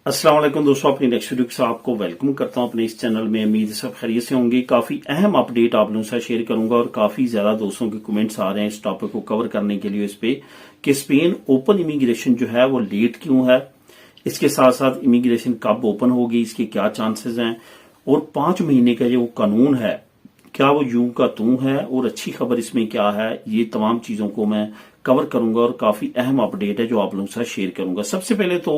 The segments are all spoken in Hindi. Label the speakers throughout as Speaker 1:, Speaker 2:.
Speaker 1: अस्सलाम वालेकुम दोस्तों, अपनी नेक्स्ट वीडियो के साथ आपको वेलकम करता हूं अपने इस चैनल में। उम्मीद सब खैरियत से होंगे। काफी अहम अपडेट आप लोगों से शेयर करूंगा और काफी ज्यादा दोस्तों के कमेंट्स आ रहे हैं इस टॉपिक को कवर करने के लिए इस पे कि स्पेन ओपन इमिग्रेशन जो है वो लेट क्यों है, इसके साथ साथ इमिग्रेशन कब ओपन होगी, इसके क्या चांसेस हैं, और 5 महीने का जो कानून है क्या वो यूं का तू है, और अच्छी खबर इसमें क्या है, ये तमाम चीजों को मैं कवर करूंगा और काफी अहम अपडेट है जो आप लोगों के साथ शेयर करूंगा। सबसे पहले तो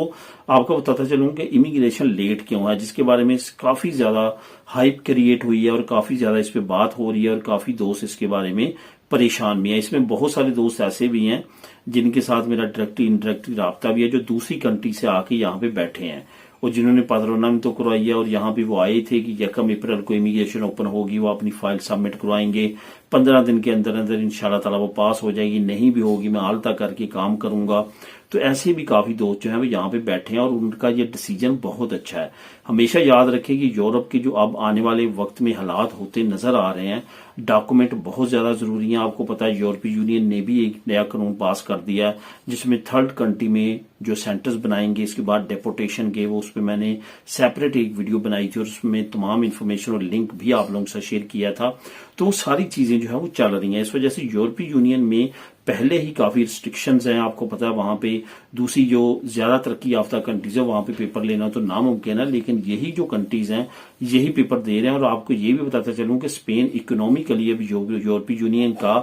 Speaker 1: आपको बताता चलूं कि इमिग्रेशन लेट क्यों है, जिसके बारे में काफी ज्यादा हाइप क्रिएट हुई है और काफी ज्यादा इस पे बात हो रही है और काफी दोस्त इसके बारे में परेशान भी है। इसमें बहुत सारे दोस्त ऐसे भी हैं जिनके साथ मेरा डायरेक्टली इनडायरेक्टली राब्ता भी है, जो दूसरी कंट्री से आके यहाँ पे बैठे हैं और जिन्होंने पादरोना में तो करवाई है और यहाँ पे वो आए थे कि 1 अप्रैल को इमिग्रेशन ओपन होगी, वो अपनी फाइल सबमिट करवाएंगे, 15 दिन के अंदर अंदर इंशाल्लाह ताला वो पास हो जाएगी, नहीं भी होगी मैं आलता करके काम करूंगा। तो ऐसे भी काफी दोस्त जो है वो यहाँ पे बैठे हैं और उनका ये डिसीजन बहुत अच्छा है। हमेशा याद रखें कि यूरोप के जो अब आने वाले वक्त में हालात होते नजर आ रहे हैं, डॉक्यूमेंट बहुत ज्यादा जरूरी है। आपको पता है यूरोपीय यूनियन ने भी एक नया कानून पास कर दिया है जिसमें थर्ड कंट्री में जो सेंटर्स बनाएंगे इसके बाद डेपोटेशन के, वो उस पर मैंने सेपरेट एक वीडियो बनाई थी और उसमें तमाम इन्फॉर्मेशन और लिंक भी आप लोगों से शेयर किया था। तो वो सारी चीजें जो है वो चल रही हैं। इस वजह से यूरोपीय यूनियन में पहले ही काफी रिस्ट्रिक्शंस हैं। आपको पता है वहां पे दूसरी जो ज्यादा तरक्की याफ्ता कंट्रीज है वहां पे पेपर लेना तो नामुमकिन है, लेकिन यही जो कंट्रीज हैं यही पेपर दे रहे हैं। और आपको ये भी बताता चलूं कि स्पेन इकोनॉमिकली अब यूरोपीय यूनियन का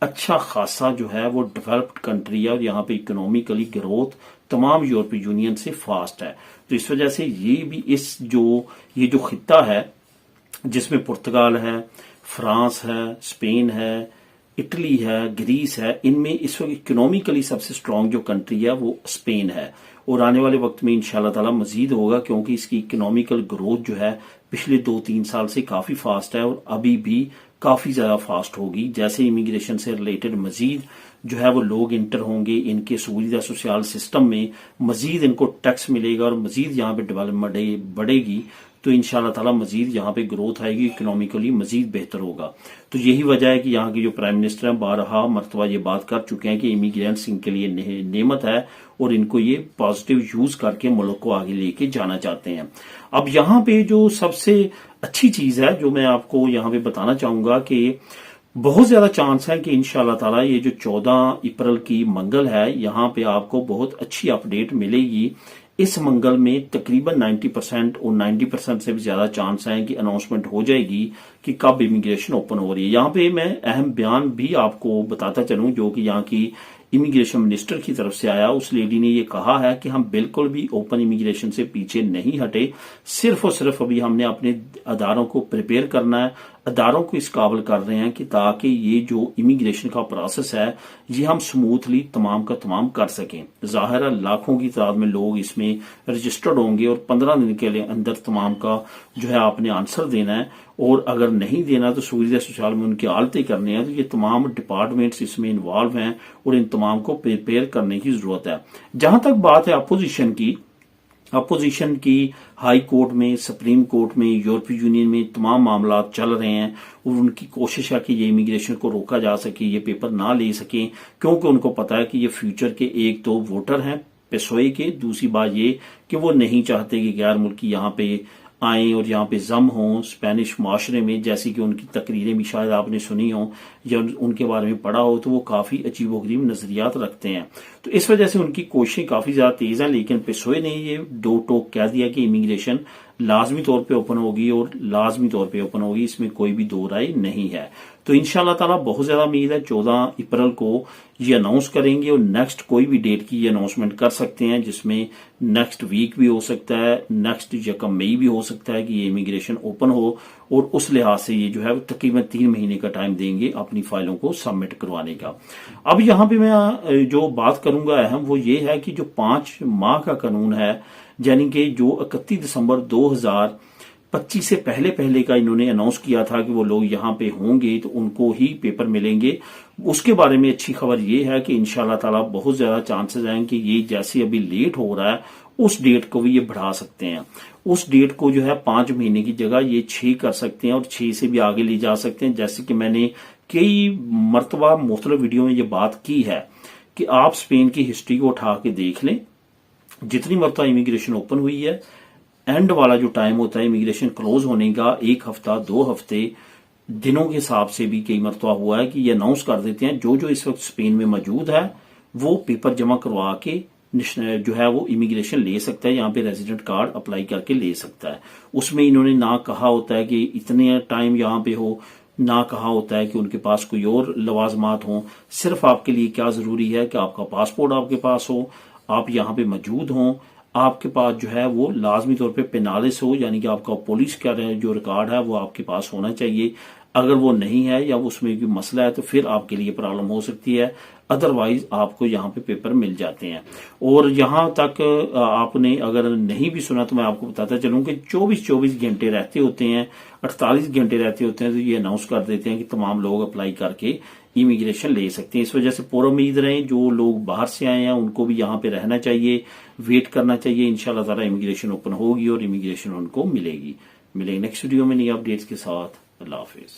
Speaker 1: अच्छा खासा जो है वो डेवलप्ड कंट्री है और यहाँ पे इकोनॉमिकली ग्रोथ तमाम यूरोपीय यूनियन से फास्ट है। तो इस वजह से ये भी ये जो खित्ता है जिसमें पुर्तगाल है, फ्रांस है, स्पेन है, इटली है, ग्रीस है, इनमें इस वक्त इकोनॉमिकली सबसे स्ट्रांग जो कंट्री है वो स्पेन है और आने वाले वक्त में इंशाल्लाह ताला मजीद होगा क्योंकि इसकी इकोनॉमिकल ग्रोथ जो है पिछले 2-3 साल से काफी फास्ट है और अभी भी काफी ज्यादा फास्ट होगी। जैसे इमिग्रेशन से रिलेटेड मजीद जो है वो लोग इंटर होंगे, इनके सुविधा सोशल सिस्टम में मजीद इनको टैक्स मिलेगा और मजीद यहाँ पे डेवलपमेंट बढ़ेगी, तो इंशाल्लाह ताला मजीद यहाँ पे ग्रोथ आएगी, इकोनॉमिकली मजीद बेहतर होगा। तो यही वजह है कि यहाँ के जो प्राइम मिनिस्टर हैं बारहा मरतबा ये बात कर चुके हैं कि इमिग्रेंट्स इनके लिए नेमत है और इनको ये पॉजिटिव यूज करके मुल्क को आगे लेके जाना चाहते हैं। अब यहाँ पे जो सबसे अच्छी चीज है जो मैं आपको यहाँ पे बताना चाहूंगा कि बहुत ज्यादा चांस है कि इंशाल्लाह ताला ये जो 14 अप्रैल की मंगल है यहाँ पे आपको बहुत अच्छी अपडेट मिलेगी। इस मंगल में तकरीबन 90% और 90% से भी ज्यादा चांस है कि अनाउंसमेंट हो जाएगी कि कब इमिग्रेशन ओपन हो रही है। यहाँ पे मैं अहम बयान भी आपको बताता चलूं जो कि यहाँ की इमिग्रेशन मिनिस्टर की तरफ से आया। उस लेडी ने ये कहा है कि हम बिल्कुल भी ओपन इमिग्रेशन से पीछे नहीं हटे, सिर्फ और सिर्फ अभी हमने अपने अदारों को प्रिपेयर करना है, अदारों को इस काबिल कर रहे हैं कि ताकि ये जो इमिग्रेशन का प्रोसेस है ये हम स्मूथली तमाम का तमाम कर सकें। जाहिर है लाखों की तादाद में लोग इसमें रजिस्टर्ड होंगे और 15 दिन के लिए अंदर तमाम का जो है आपने आंसर देना है और अगर नहीं देना तो सुविधा सोशल में उनकी आलतें करनी है। तो ये तमाम डिपार्टमेंट्स इसमें इन्वॉल्व हैं और इन तमाम को प्रिपेयर करने की जरूरत है। जहां तक बात है अपोजिशन की हाई कोर्ट में, सुप्रीम कोर्ट में, यूरोपीय यूनियन में तमाम मामला चल रहे हैं और उनकी कोशिश है कि ये इमिग्रेशन को रोका जा सके, ये पेपर ना ले सकें, क्योंकि उनको पता है कि ये फ्यूचर के एक तो वोटर हैं पेसोए के, दूसरी बात ये कि वो नहीं चाहते कि गैर मुल्की यहाँ पे आए और यहाँ पे जम हों स्पेनिश माशरे में, जैसी कि उनकी तकरीरें भी शायद आपने सुनी हो या उनके बारे में पढ़ा हो, तो वो काफी अजीबोगरीब नजरियात रखते हैं। तो इस वजह से उनकी कोशिशें काफी ज्यादा तेज हैं, लेकिन पेसोए ने ये दो टोक कह दिया कि इमिग्रेशन लाजमी तौर पे ओपन होगी और लाजमी तौर पे ओपन होगी, इसमें कोई भी दो राय नहीं है। तो इंशाल्लाह ताला बहुत ज्यादा उम्मीद है 14 अप्रैल को ये अनाउंस करेंगे और नेक्स्ट कोई भी डेट की ये अनाउंसमेंट कर सकते हैं, जिसमें नेक्स्ट वीक भी हो सकता है, नेक्स्ट 1 मई भी हो सकता है कि ये इमिग्रेशन ओपन हो और उस लिहाज से ये जो है तकरीबन 3 महीने का टाइम देंगे अपनी फाइलों को सबमिट करवाने का। अब यहाँ पे मैं जो बात करूंगा अहम वो ये है कि जो 5 माह का कानून है, यानी कि जो 31 दिसंबर 2025 से पहले का इन्होंने अनाउंस किया था कि वो लोग यहाँ पे होंगे तो उनको ही पेपर मिलेंगे, उसके बारे में अच्छी खबर ये है कि इंशाल्लाह ताला बहुत ज्यादा चांसेस हैं कि ये जैसे अभी लेट हो रहा है उस डेट को भी ये बढ़ा सकते हैं। उस डेट को जो है 5 महीने की जगह ये 6 कर सकते हैं और 6 से भी आगे ले जा सकते हैं। जैसे कि मैंने कई मरतबा मुख्तलिफ वीडियो में ये बात की है कि आप स्पेन की हिस्ट्री को उठा के देख लें, जितनी मरतबा इमिग्रेशन ओपन हुई है, एंड वाला जो टाइम होता है इमिग्रेशन क्लोज होने का, 1 हफ्ता 2 हफ्ते दिनों के हिसाब से भी कई मरतबा हुआ है कि ये अनाउंस कर देते हैं जो जो इस वक्त स्पेन में मौजूद है वो पेपर जमा करवा के जो है वो इमिग्रेशन ले सकता है, यहाँ पे रेजिडेंट कार्ड अप्लाई करके ले सकता है। उसमें इन्होंने ना कहा होता है कि इतने टाइम यहाँ पे हो, ना कहा होता है कि उनके पास कोई और लवाजमात हो। सिर्फ आपके लिए क्या जरूरी है कि आपका पासपोर्ट आपके पास हो, आप यहाँ पे मौजूद हों, आपके पास जो है वो लाजमी तौर पे पेनालिस हो, यानी कि आपका पुलिस का जो रिकॉर्ड है वो आपके पास होना चाहिए। अगर वो नहीं है या उसमें कोई मसला है तो फिर आपके लिए प्रॉब्लम हो सकती है, अदरवाइज आपको यहाँ पे पेपर मिल जाते हैं। और यहाँ तक आपने अगर नहीं भी सुना तो मैं आपको बताता चलूं कि 24 घंटे रहते होते हैं, 48 घंटे रहते होते हैं तो ये अनाउंस कर देते हैं कि तमाम लोग अप्लाई करके इमिग्रेशन ले सकते हैं। इस वजह से पूरा उम्मीद रहें जो लोग बाहर से आए हैं उनको भी यहाँ पे रहना चाहिए, वेट करना चाहिए। इंशाल्लाह ताला इमिग्रेशन ओपन होगी और इमिग्रेशन उनको मिलेगी। मिलेंगे नेक्स्ट वीडियो में नई अपडेट्स के साथ। अल्लाह हाफिज।